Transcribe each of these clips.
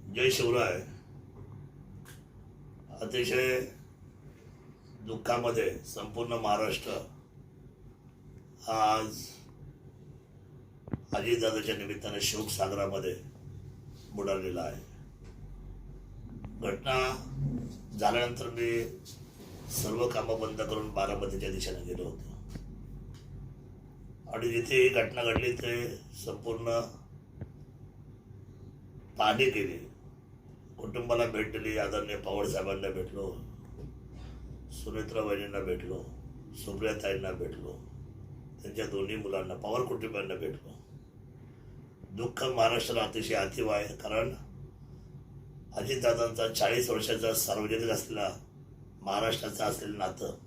जय शिवराय. अतिशय दुःखामध्ये संपूर्ण महाराष्ट्र आज अजितदादाच्या निमित्ताने शोकसागरामध्ये बुडालेला आहे. घटना झाल्यानंतर मी सर्व कामं बंद करून बारामतीच्या दिशेने गेलो होतो आणि जिथे ही घटना घडली ते संपूर्ण पाहणी केली. कुटुंबाला भेट दिली. आदरणीय पवार साहेबांना भेटलो, सुनेत्रा वहिनींना भेटलो, सुप्रियाताईंना भेटलो, त्यांच्या दोन्ही मुलांना, पवार कुटुंबांना भेटलो. दुःख महाराष्ट्राला अतिशय अतीव आहे. कारण अजितदादांचा 40 वर्षाचा सार्वजनिक असलेला महाराष्ट्राचं असलेलं नातं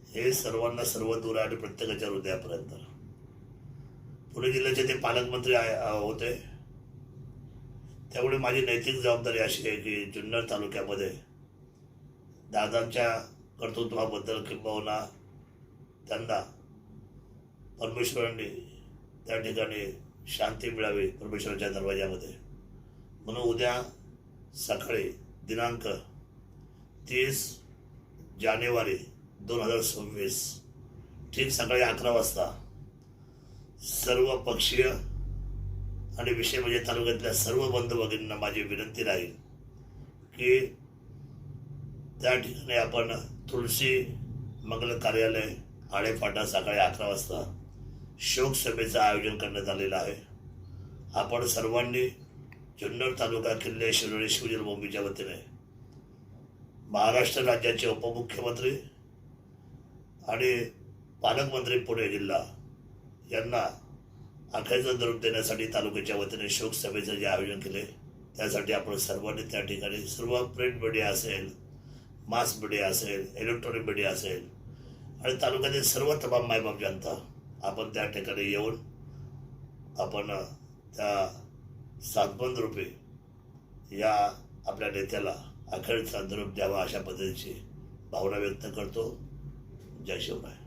हे सर्वांना सर्व दूर आहे आणि प्रत्येकाच्या हृदयापर्यंत. पुणे जिल्ह्याचे ते पालकमंत्री होते, त्यामुळे माझी नैतिक जबाबदारी अशी आहे की जुन्नर तालुक्यामध्ये दादांच्या कर्तृत्वाबद्दल किंबहुना त्यांना परमेश्वरांनी त्या ठिकाणी शांती मिळावी परमेश्वराच्या दरवाजामध्ये. म्हणून उद्या सकाळी दिनांक 30 जानेवारी 2026 ठीक सकाळी 11 वाजता सर्व पक्षीय आणि विषय म्हणजे तालुक्यातल्या सर्व बंधू भगिनींना माझी विनंती राहील की त्या ठिकाणी आपण तुळशी मंगल कार्यालय आळेफाटा सकाळी 11 वाजता शोक सभेचं आयोजन करण्यात आलेलं आहे. आपण सर्वांनी जुन्नर तालुका किल्ले शिरोळी शिवजन्मभूमीच्या वतीने महाराष्ट्र राज्याचे उपमुख्यमंत्री आणि पालकमंत्री पुणे जिल्हा यांना अखेरचा निरोप देण्यासाठी तालुक्याच्या वतीने शोक सभेचं जे आयोजन केले त्यासाठी आपण सर्वांनी त्या ठिकाणी सर्व प्रिंट मीडिया असेल, मास मीडिया असेल, इलेक्ट्रॉनिक मीडिया असेल आणि तालुक्यातील सर्व तमाम मायबाप जनता आपण त्या ठिकाणी येऊन आपण त्या सातबंद रूपी या आपल्या नेत्याला अखेरचा निरोप द्यावा अशा पद्धतीची भावना व्यक्त करतो. जय शिवराय.